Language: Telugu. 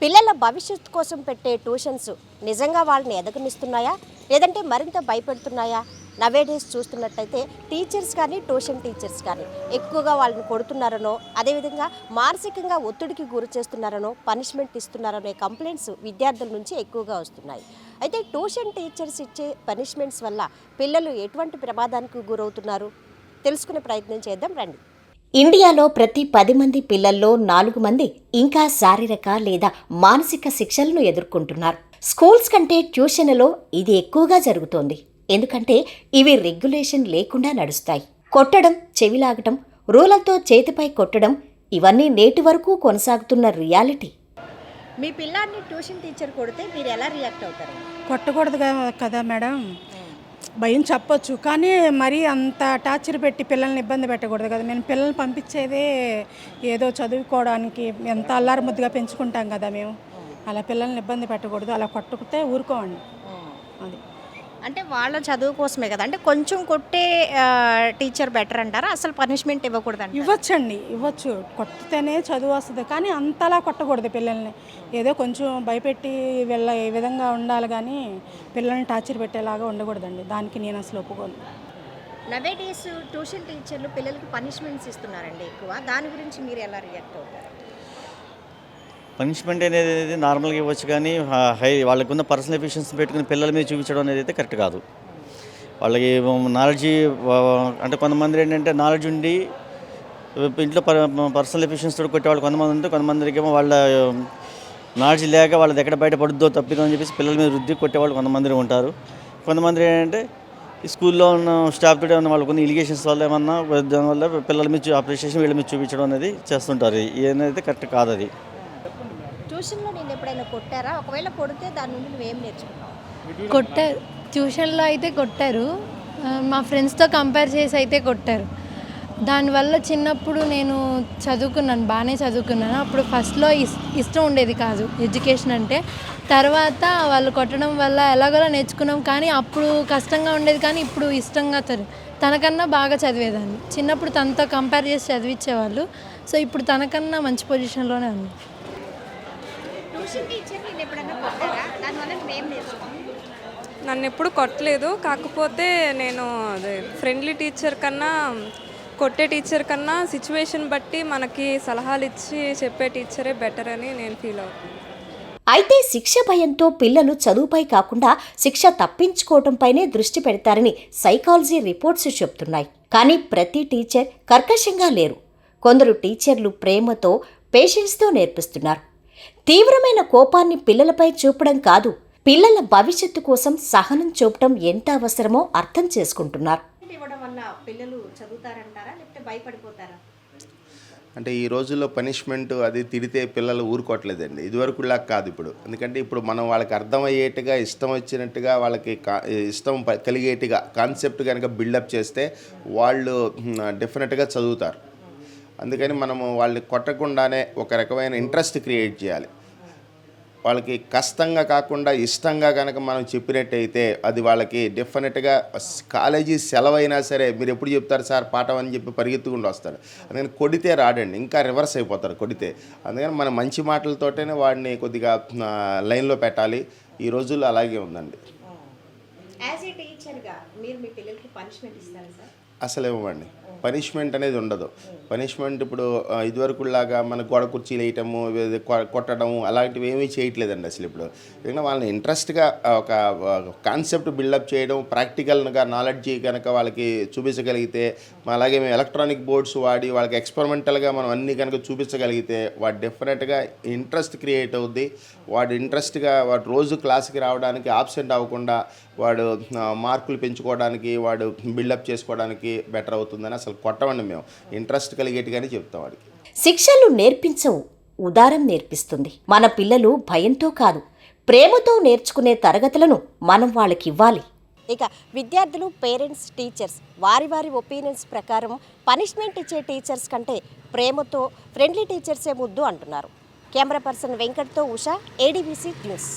పిల్లల భవిష్యత్తు కోసం పెట్టే ట్యూషన్స్ నిజంగా వాళ్ళని ఎదగనిస్తున్నాయా లేదంటే మరింత భయపెడుతున్నాయా? నవేడేస్ చూస్తున్నట్టయితే టీచర్స్ కానీ ట్యూషన్ టీచర్స్ కానీ ఎక్కువగా వాళ్ళని కొడుతున్నారనో, అదేవిధంగా మానసికంగా ఒత్తిడికి గురి చేస్తున్నారనో, పనిష్మెంట్ ఇస్తున్నారనే కంప్లైంట్స్ విద్యార్థుల నుంచి ఎక్కువగా వస్తున్నాయి. అయితే ట్యూషన్ టీచర్స్ ఇచ్చే పనిష్మెంట్స్ వల్ల పిల్లలు ఎటువంటి ప్రమాదానికి గురవుతున్నారు తెలుసుకునే ప్రయత్నం చేద్దాం రండి. ఇండియాలో ప్రతి 10 మంది పిల్లల్లో 4 మంది ఇంకా శారీరక లేదా మానసిక శిక్షలను ఎదుర్కొంటున్నారు. స్కూల్స్ కంటే ట్యూషన్లలో ఇది ఎక్కువగా జరుగుతోంది. ఎందుకంటే ఇవి రెగ్యులేషన్ లేకుండా నడుస్తాయి. కొట్టడం, చెవిలాగటం, రూలర్తో చేతిపై కొట్టడం ఇవన్నీ నేటి వరకు కొనసాగుతున్న రియాలిటీ. మీ పిల్లాడిని ట్యూషన్ టీచర్ కొడితే మీరు ఎలా రియాక్ట్ అవుతారు? కొట్టకూడదు కదా మేడం, భయం చెప్పొచ్చు, కానీ మరీ అంత టార్చర్ పెట్టి పిల్లల్ని ఇబ్బంది పెట్టకూడదు కదా. మేము పిల్లల్ని పంపించేదే ఏదో చదువుకోవడానికి, ఎంత అల్లారు ముద్దుగా పెంచుకుంటాం కదా మేము. అలా పిల్లల్ని ఇబ్బంది పెట్టకూడదు, అలా కొట్టుకుతే ఊరుకోండి. అది అంటే వాళ్ళ చదువు కోసమే కదా. అంటే కొంచెం కొట్టే టీచర్ బెటర్ అంటారా? అసలు పనిష్మెంట్ ఇవ్వకూడదు? ఇవ్వచ్చు, కొట్టితేనే చదువు వస్తుంది, కానీ అంతలా కొట్టకూడదు పిల్లల్ని. ఏదో కొంచెం భయపెట్టి ఈ విధంగా ఉండాలి, కానీ పిల్లల్ని టార్చర్ పెట్టేలాగా ఉండకూడదండి. దానికి నేను అసలు ఒప్పుకోను. నవేడేస్ ట్యూషన్ టీచర్లు పిల్లలకి పనిష్మెంట్స్ ఇస్తున్నారండి ఎక్కువ. దాని గురించి మీరు ఎలా రియాక్ట్ అవుతారు? పనిష్మెంట్ అనేది నార్మల్గా ఇవ్వచ్చు, కానీ వాళ్ళకున్న పర్సనల్ ఎఫిషియన్సీ పెట్టుకుని పిల్లల మీద చూపించడం అనేది అయితే కరెక్ట్ కాదు. వాళ్ళకి నాలెడ్జీ అంటే కొంతమంది ఏంటంటే నాలెడ్జ్ ఉండి ఇంట్లో పర్సనల్ ఎఫిషియన్సీ కొట్టేవాళ్ళు కొంతమంది ఉంటే, కొంతమందికి ఏమో వాళ్ళ నాలెడ్జ్ లేక వాళ్ళది ఎక్కడ బయట పడుద్దో తప్పిదో అని చెప్పేసి పిల్లల మీద రుద్ది కొట్టేవాళ్ళు కొంతమంది ఉంటారు. కొంతమంది ఏంటంటే ఈ స్కూల్లో ఉన్న స్టాఫ్ తోటి ఏమన్నా వాళ్ళకున్న ఇలిగేషన్స్ వల్ల ఏమన్నా దానివల్ల పిల్లల మీద అప్రిషియేషన్ వీళ్ళ మీద చూపించడం అనేది చేస్తుంటారు. ఏదైతే కరెక్ట్ కాదు. అది ట్యూషన్లో నేను ఎప్పుడైనా కొట్టారా? ఒకవేళ కొడితే దాని నుండి నువ్వేం నేర్చుకున్నావు? కొట్టారు, ట్యూషన్లో అయితే కొట్టారు, మా ఫ్రెండ్స్తో కంపేర్ చేసి అయితే కొట్టారు. దానివల్ల చిన్నప్పుడు నేను బాగానే చదువుకున్నాను. అప్పుడు ఫస్ట్లో ఇష్టం ఉండేది కాదు ఎడ్యుకేషన్ అంటే. తర్వాత వాళ్ళు కొట్టడం వల్ల ఎలాగోలా నేర్చుకున్నాం, కానీ అప్పుడు కష్టంగా ఉండేది, కానీ ఇప్పుడు ఇష్టంగా తనకన్నా బాగా చదివేదాన్ని. చిన్నప్పుడు తనతో కంపేర్ చేసి చదివించేవాళ్ళు, సో ఇప్పుడు తనకన్నా మంచి పొజిషన్లోనే ఉంది. నన్ను ఎప్పుడు కొట్టలేదు, కాకపోతే నేను ఫ్రెండ్లీ టీచర్ కన్నా కొట్టే టీచర్ కన్నా సిచ్యువేషన్ బట్టి మనకి సలహాలు ఇచ్చి చెప్పే టీచరే బెటర్ అని నేను ఫీల్ అవుతాను. అయితే శిక్ష భయంతో పిల్లలు చదువుపై కాకుండా శిక్ష తప్పించుకోవటంపైనే దృష్టి పెడతారని సైకాలజీ రిపోర్ట్స్ చెప్తున్నాయి. కానీ ప్రతి టీచర్ కర్కశంగా లేరు. కొందరు టీచర్లు ప్రేమతో, పేషెన్స్తో నేర్పిస్తున్నారు. తీవ్రమైన కోపాన్ని పిల్లలపై చూపడం కాదు, పిల్లల భవిష్యత్తు కోసం సహనం చూపడం ఎంత అవసరమో అర్థం చేసుకుంటున్నారు. అంటే ఈ రోజుల్లో పనిష్మెంట్ అది తిడితే పిల్లలు ఊరుకోవట్లేదండి. ఇదివరకులా కాదు ఇప్పుడు. ఎందుకంటే ఇప్పుడు మనం వాళ్ళకి అర్థమయ్యేట్టుగా, ఇష్టం వచ్చినట్టుగా, వాళ్ళకి ఇష్టం కలిగేట్టుగా కాన్సెప్ట్ కనుక బిల్డప్ చేస్తే వాళ్ళు డెఫినెట్గా చదువుతారు. అందుకని మనము వాళ్ళని కొట్టకుండానే ఒక రకమైన ఇంట్రెస్ట్ క్రియేట్ చేయాలి. వాళ్ళకి కష్టంగా కాకుండా ఇష్టంగా కనుక మనం చెప్పినట్టయితే అది వాళ్ళకి డెఫినెట్గా కాలేజీ సెలవైనా సరే మీరు ఎప్పుడు చెప్తారు సార్ పాఠం అని చెప్పి పరిగెత్తుకుంటూ వస్తాడు. అందుకని కొడితే రాడండి, ఇంకా రివర్స్ అయిపోతారు కొడితే. అందుకని మన మంచి మాటలతోటనే వాడిని కొద్దిగా లైన్లో పెట్టాలి. ఈ రోజుల్లో అలాగే ఉందండి. అసలు ఇవ్వండి, పనిష్మెంట్ అనేది ఉండదు. పనిష్మెంట్ ఇప్పుడు ఇదివరకులాగా మన గోడ కుర్చీలు వేయటము, కొట్టడము అలాంటివి ఏమీ చేయట్లేదండి అసలు ఇప్పుడు. ఎందుకంటే వాళ్ళని ఇంట్రెస్ట్గా ఒక కాన్సెప్ట్ బిల్డప్ చేయడం, ప్రాక్టికల్గా నాలెడ్జీ కనుక వాళ్ళకి చూపించగలిగితే, అలాగే మేము ఎలక్ట్రానిక్ బోర్డ్స్ వాడి వాళ్ళకి ఎక్స్పెరిమెంటల్గా మనం అన్నీ కనుక చూపించగలిగితే వాడు డెఫినెట్గా ఇంట్రెస్ట్ క్రియేట్ అవుద్ది. వాడు ఇంట్రెస్ట్గా వాడు రోజు క్లాస్కి రావడానికి, ఆబ్సెంట్ అవ్వకుండా వాడు మార్కులు పెంచుకోవడానికి, వాడు బిల్డప్ చేసుకోవడానికి బెటర్ అవుతుందని అసలు కొట్టమండి మేము. ఇంట్రెస్ట్ కలిగేట్టుగానే చెప్తాం వాడికి. శిక్షలు నేర్పించవు, ఉదారం నేర్పిస్తుంది. మన పిల్లలు భయంతో కాదు, ప్రేమతో నేర్చుకునే తరగతులను మనం వాళ్ళకి ఇవ్వాలి. ఇక విద్యార్థులు, పేరెంట్స్, టీచర్స్ వారి వారి ఒపీనియన్స్ ప్రకారం పనిష్మెంట్ ఇచ్చే టీచర్స్ కంటే ప్రేమతో, ఫ్రెండ్లీ టీచర్సే ముద్దు అంటున్నారు. కెమెరా పర్సన్ వెంకట్తో ఉషా, ఏడీబీసీ న్యూస్.